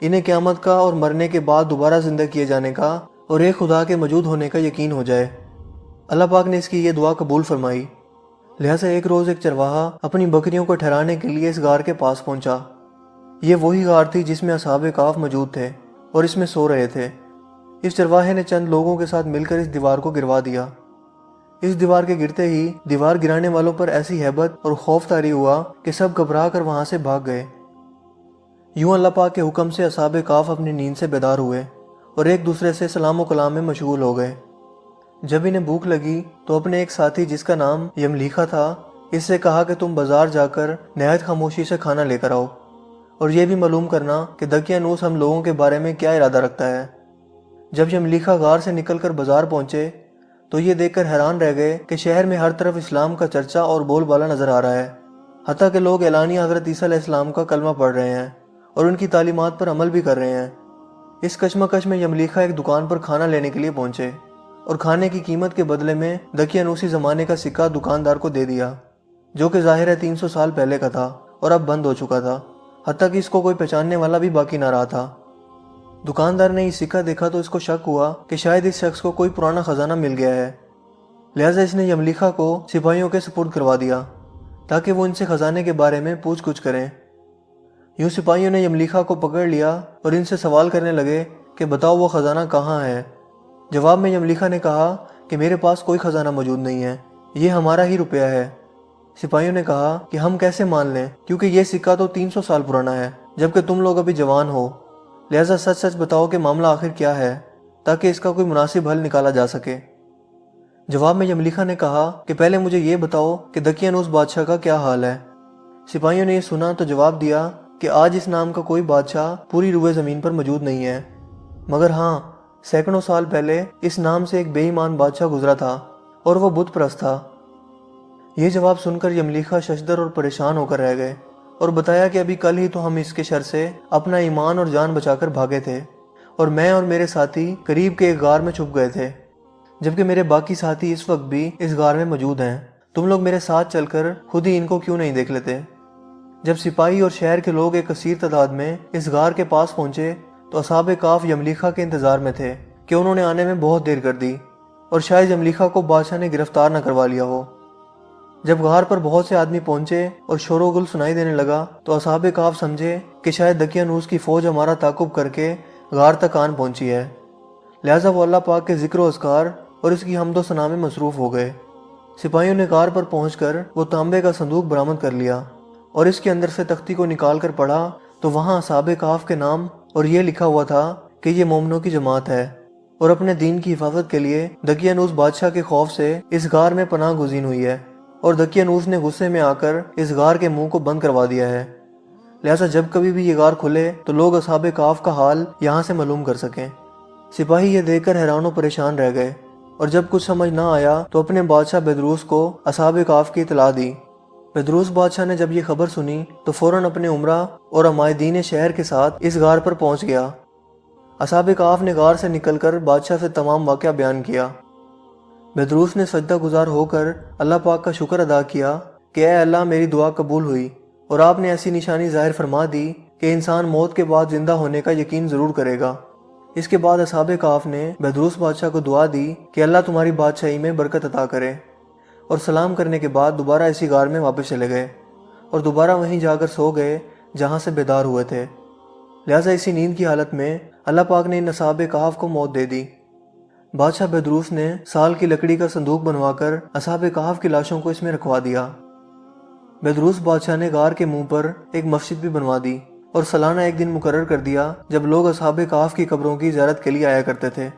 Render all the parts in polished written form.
انہیں قیامت کا اور مرنے کے بعد دوبارہ زندہ کیے جانے کا اور ایک خدا کے موجود ہونے کا یقین ہو جائے۔ اللہ پاک نے اس کی یہ دعا قبول فرمائی۔ لہٰذا ایک روز ایک چرواہا اپنی بکریوں کو ٹھہرانے کے لیے اس غار کے پاس پہنچا۔ یہ وہی غار تھی جس میں اصحاب کہف موجود تھے اور اس میں سو رہے تھے۔ اس چرواہے نے چند لوگوں کے ساتھ مل کر اس دیوار کو گروا دیا۔ اس دیوار کے گرتے ہی دیوار گرانے والوں پر ایسی ہیبت اور خوف طاری ہوا کہ سب گھبرا کر وہاں سے بھاگ گئے۔ یوں اللہ پاک کے حکم سے اصحاب کہف اپنی نیند سے بیدار ہوئے اور ایک دوسرے سے سلام و کلام میں مشغول ہو گئے۔ جب انہیں بھوک لگی تو اپنے ایک ساتھی جس کا نام یملیخا تھا اس سے کہا کہ تم بازار جا کر نہایت خاموشی سے کھانا لے کر آؤ اور یہ بھی معلوم کرنا کہ دقیانوس ہم لوگوں کے بارے میں کیا ارادہ رکھتا ہے۔ جب یملیخا غار سے نکل کر بازار پہنچے تو یہ دیکھ کر حیران رہ گئے کہ شہر میں ہر طرف اسلام کا چرچا اور بول بالا نظر آ رہا ہے، حتیٰ کہ لوگ اعلانیہ حضرت عیسیٰ علیہ السلام کا کلمہ پڑھ رہے ہیں اور ان کی تعلیمات پر عمل بھی کر رہے ہیں۔ اس کشمکش میں یملیخا ایک دکان پر کھانا لینے کے لیے پہنچے اور کھانے کی قیمت کے بدلے میں دقیانوسی زمانے کا سکہ دکاندار کو دے دیا، جو کہ ظاہر ہے 300 سال پہلے کا تھا اور اب بند ہو چکا تھا، حتیٰ کہ اس کو کوئی پہچاننے والا بھی باقی نہ رہا تھا۔ دکاندار نے یہ سکہ دیکھا تو اس کو شک ہوا کہ شاید اس شخص کو کوئی پرانا خزانہ مل گیا ہے، لہٰذا اس نے یملیخا کو سپاہیوں کے سپرد کروا دیا تاکہ وہ ان سے خزانے کے بارے میں پوچھ گچھ کریں۔ یوں سپاہیوں نے یملیخا کو پکڑ لیا اور ان سے سوال کرنے لگے کہ بتاؤ وہ خزانہ کہاں ہے۔ جواب میں یملیخا نے کہا کہ میرے پاس کوئی خزانہ موجود نہیں ہے، یہ ہمارا ہی روپیہ ہے۔ سپاہیوں نے کہا کہ ہم کیسے مان لیں، کیونکہ یہ سکہ تو 300 سال پرانا ہے جبکہ تم لوگ ابھی جوان ہو، لہٰذا سچ سچ بتاؤ کہ معاملہ آخر کیا ہے تاکہ اس کا کوئی مناسب حل نکالا جا سکے۔ جواب میں یملیخا نے کہا کہ پہلے مجھے یہ بتاؤ کہ دقیانوس بادشاہ کا کیا حال ہے۔ سپاہیوں نے یہ سنا تو جواب دیا کہ آج اس نام کا کوئی بادشاہ پوری روئے زمین پر موجود نہیں ہے، مگر ہاں سینکڑوں سال پہلے اس نام سے ایک بے ایمان بادشاہ گزرا تھا اور وہ بت پرست تھا۔ یہ جواب سن کر یملیخا ششدر اور پریشان ہو کر رہ گئے اور بتایا کہ ابھی کل ہی تو ہم اس کے شر سے اپنا ایمان اور جان بچا کر بھاگے تھے اور میں اور میرے ساتھی قریب کے ایک غار میں چھپ گئے تھے، جبکہ میرے باقی ساتھی اس وقت بھی اس غار میں موجود ہیں۔ تم لوگ میرے ساتھ چل کر خود ہی ان کو کیوں نہیں دیکھ لیتے؟ جب سپاہی اور شہر کے لوگ ایک کثیر تعداد میں اس غار کے پاس پہنچے تو اصحاب کہف یملیخا کے انتظار میں تھے کہ انہوں نے آنے میں بہت دیر کر دی اور شاید یملیخا کو بادشاہ نے گرفتار نہ کروا لیا ہو۔ جب غار پر بہت سے آدمی پہنچے اور شور و گل سنائی دینے لگا تو اصحاب کہف سمجھے کہ شاید دقیانوس کی فوج ہمارا تعاقب کر کے غار تک آن پہنچی ہے، لہٰذا وہ اللہ پاک کے ذکر و اذکار اور اس کی حمد و ثنا میں مصروف ہو گئے۔ سپاہیوں نے غار پر پہنچ کر وہ تانبے کا صندوق برآمد کر لیا اور اس کے اندر سے تختی کو نکال کر پڑھا تو وہاں اصحاب کہف کے نام اور یہ لکھا ہوا تھا کہ یہ مومنوں کی جماعت ہے اور اپنے دین کی حفاظت کے لیے دقیانوس بادشاہ کے خوف سے اس غار میں پناہ گزین ہوئی ہے، اور دقیانوس نے غصے میں آ کر اس غار کے منہ کو بند کروا دیا ہے، لہٰذا جب کبھی بھی یہ غار کھلے تو لوگ اصحاب کہف کا حال یہاں سے معلوم کر سکیں۔ سپاہی یہ دیکھ کر حیران و پریشان رہ گئے اور جب کچھ سمجھ نہ آیا تو اپنے بادشاہ بیدروس کو اصحاب کہف کی اطلاع دی۔ بیدروس بادشاہ نے جب یہ خبر سنی تو فوراً اپنے عمرہ اور عمائدین شہر کے ساتھ اس غار پر پہنچ گیا۔ اصحاب کہف نے غار سے نکل کر بادشاہ سے تمام واقعہ بیان کیا۔ بیدروس نے سجدہ گزار ہو کر اللہ پاک کا شکر ادا کیا کہ اے اللہ میری دعا قبول ہوئی اور آپ نے ایسی نشانی ظاہر فرما دی کہ انسان موت کے بعد زندہ ہونے کا یقین ضرور کرے گا۔ اس کے بعد اصحاب کہف نے بیدروس بادشاہ کو دعا دی کہ اللہ تمہاری بادشاہی میں برکت عطا کرے، اور سلام کرنے کے بعد دوبارہ اسی غار میں واپس چلے گئے اور دوبارہ وہیں جا کر سو گئے جہاں سے بیدار ہوئے تھے۔ لہٰذا اسی نیند کی حالت میں اللہ پاک نے ان اصحاب کہف کو موت دے دی۔ بادشاہ بیدروس نے سال کی لکڑی کا صندوق بنوا کر اصحاب کہف کی لاشوں کو اس میں رکھوا دیا۔ بیدروس بادشاہ نے غار کے منہ پر ایک مسجد بھی بنوا دی اور سالانہ ایک دن مقرر کر دیا جب لوگ اصحاب کہف کی قبروں کی زیارت کے لیے آیا کرتے تھے۔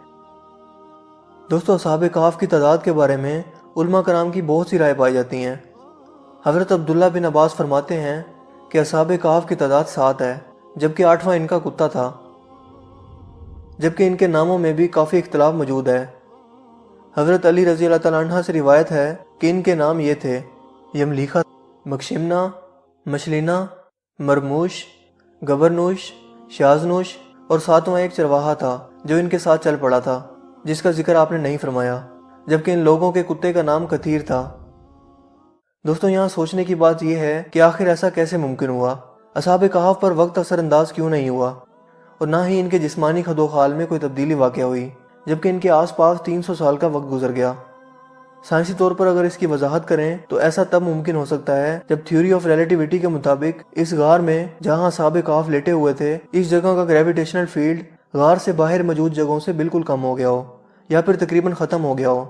دوستو، اصحاب کہف کی تعداد کے بارے میں علماء کرام کی بہت سی رائے پائی جاتی ہیں۔ حضرت عبداللہ بن عباس فرماتے ہیں کہ اصحاب کہف کی تعداد 7 ہے، جبکہ 8واں ان کا کتا تھا، جبکہ ان کے ناموں میں بھی کافی اختلاف موجود ہے۔ حضرت علی رضی اللہ تعالیٰ عنہ سے روایت ہے کہ ان کے نام یہ تھے: یملیخا، مکشمنا، مشلینا، مرموش، گبرنوش، شازنوش، اور 7واں ایک چرواہا تھا جو ان کے ساتھ چل پڑا تھا، جس کا ذکر آپ نے نہیں فرمایا، جبکہ ان لوگوں کے کتے کا نام کثیر تھا۔ دوستوں، یہاں سوچنے کی بات یہ ہے کہ آخر ایسا کیسے ممکن ہوا؟ اصحاب کہف پر وقت اثر انداز کیوں نہیں ہوا؟ اور نہ ہی ان کے جسمانی خد و خال میں کوئی تبدیلی واقع ہوئی، جبکہ ان کے آس پاس 300 سال کا وقت گزر گیا۔ سائنسی طور پر اگر اس کی وضاحت کریں تو ایسا تب ممکن ہو سکتا ہے جب تھیوری آف ریلیٹیوٹی کے مطابق اس غار میں جہاں اصحاب کہف لیٹے ہوئے تھے، اس جگہ کا گریویٹیشنل فیلڈ غار سے باہر موجود جگہوں سے بالکل کم ہو گیا ہو یا پھر تقریباً ختم ہو گیا ہو،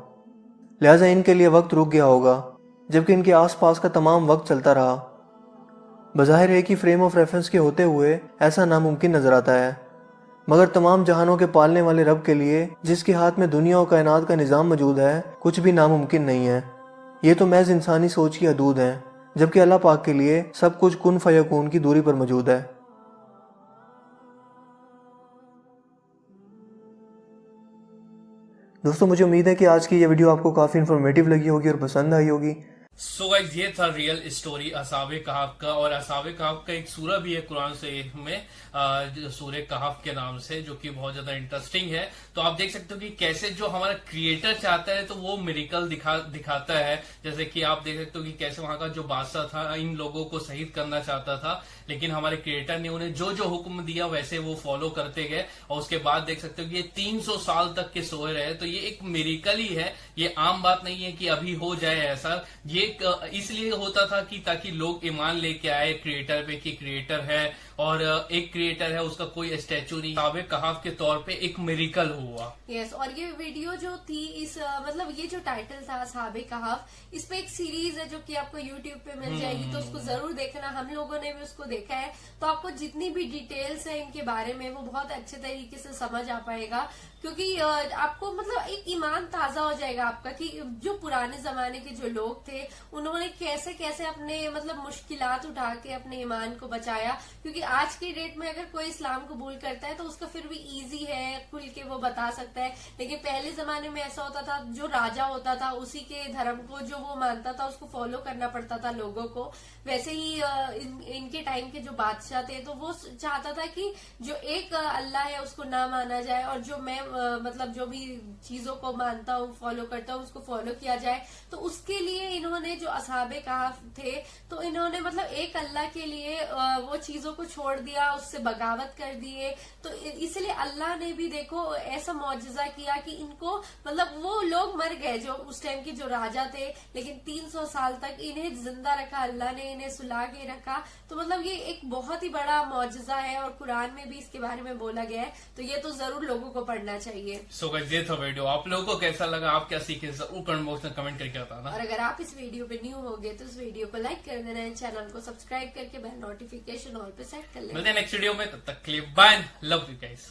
لہٰذا ان کے لیے وقت رک گیا ہوگا، جبکہ ان کے آس پاس کا تمام وقت چلتا رہا۔ بظاہر ایک ہی فریم آف ریفرنس کے ہوتے ہوئے ایسا ناممکن نظر آتا ہے، مگر تمام جہانوں کے پالنے والے رب کے لیے، جس کے ہاتھ میں دنیا و کائنات کا نظام موجود ہے، کچھ بھی ناممکن نہیں ہے۔ یہ تو محض انسانی سوچ کی حدود ہیں، جبکہ اللہ پاک کے لیے سب کچھ کن فیکون کی دوری پر موجود ہے۔ دوستو مجھے امید ہے کہ آج کی یہ ویڈیو آپ کو کافی انفارمیٹیو لگی ہوگی اور پسند آئی ہوگی۔ سو گائز یہ تھا ریئل اسٹوری اصحاب کہف کا، اور اصحاب کہف کا ایک سورہ بھی ہے قرآن شریف میں سورہ کہف کے نام سے، جو کہ بہت زیادہ انٹرسٹنگ ہے۔ تو آپ دیکھ سکتے ہو کہ کیسے جو ہمارا کریٹر چاہتا ہے تو وہ میریکل دکھاتا ہے، جیسے کہ آپ دیکھ سکتے ہو کہ کیسے وہاں کا جو بادشاہ تھا ان لوگوں کو شہید کرنا چاہتا تھا، لیکن ہمارے کریٹر نے انہیں جو جو حکم دیا ویسے وہ فالو کرتے گئے، اور اس کے بعد دیکھ سکتے ہو کہ یہ 300 سال تک کے سوئے رہے۔ تو یہ ایک میریکل ہی ہے، یہ عام بات نہیں ہے کہ ابھی ہو جائے ایسا، یہ اس لیے ہوتا تھا کہ تاکہ لوگ ایمان لے کے آئے کریٹر پہ کہ کریٹر ہے، اور ایک کریٹر ہے، اس کا کوئی اسٹیچو نہیں، اصحاب کہف کے طور پہ ایک میریکل ہوا۔ یس، اور یہ ویڈیو جو تھی اس مطلب یہ جو ٹائٹل تھا اصحاب کہف، اس پہ ایک سیریز ہے جو کہ آپ کو یوٹیوب پہ مل جائے گی، تو اس کو ضرور دیکھنا۔ ہم لوگوں نے بھی اس کو دیکھا ہے، تو آپ کو جتنی بھی ڈیٹیلز ہیں ان کے بارے میں وہ بہت اچھے طریقے سے سمجھ آ پائے گا، کیونکہ آپ کو مطلب ایک ایمان تازہ ہو جائے گا آپ کا کہ جو پرانے زمانے کے جو لوگ تھے انہوں نے کیسے کیسے اپنے مطلب مشکلات اٹھا کے اپنے ایمان کو بچایا۔ کیونکہ آج کی ڈیٹ میں اگر کوئی اسلام قبول کرتا ہے تو اس کا پھر بھی ایزی ہے، کھل کے وہ بتا سکتا ہے، لیکن پہلے زمانے میں ایسا ہوتا تھا جو راجا ہوتا تھا اسی کے دھرم کو جو وہ مانتا تھا اس کو فالو کرنا پڑتا تھا لوگوں کو۔ ویسے ہی ان کے ٹائم کے جو بادشاہ تھے تو وہ چاہتا تھا کہ جو ایک اللہ ہے اس کو نہ مانا جائے، اور جو میں مطلب جو بھی چیزوں کو مانتا ہوں فالو کرتا ہوں اس کو فالو کیا جائے۔ تو اس کے لیے انہوں نے جو اصحاب کہف تھے تو انہوں نے مطلب ایک اللہ کے لیے وہ چیزوں کو چھوڑ دیا، اس سے بغاوت کر دیے۔ تو اس لیے اللہ نے بھی دیکھو ایسا معجزہ کیا کہ ان کو مطلب وہ لوگ مر گئے جو اس ٹائم کے جو راجا تھے، لیکن 300 سال تک انہیں زندہ رکھا اللہ نے، انہیں سلا کے رکھا۔ تو مطلب یہ ایک بہت ہی بڑا معجزہ ہے، اور قرآن میں بھی اس کے بارے میں بولا گیا ہے، تو یہ تو ضرور لوگوں کو پڑھنا چاہیے۔ سو گائز یہ تھا ویڈیو، آپ لوگوں کو کیسا لگا، آپ کیا سیکھے ضرور کمنٹ باکس میں کمنٹ کر کے بتانا، اور اگر آپ اس ویڈیو پہ نیو ہوگے تو اس ویڈیو کو لائک کر دینا، چینل کو سبسکرائب کر کے بیل نوٹیفکیشن آل پہ سیٹ کر لینا۔ ملتے ہیں نیکسٹ ویڈیو میں، تب تک کے لیے بائے، لو یو گائز۔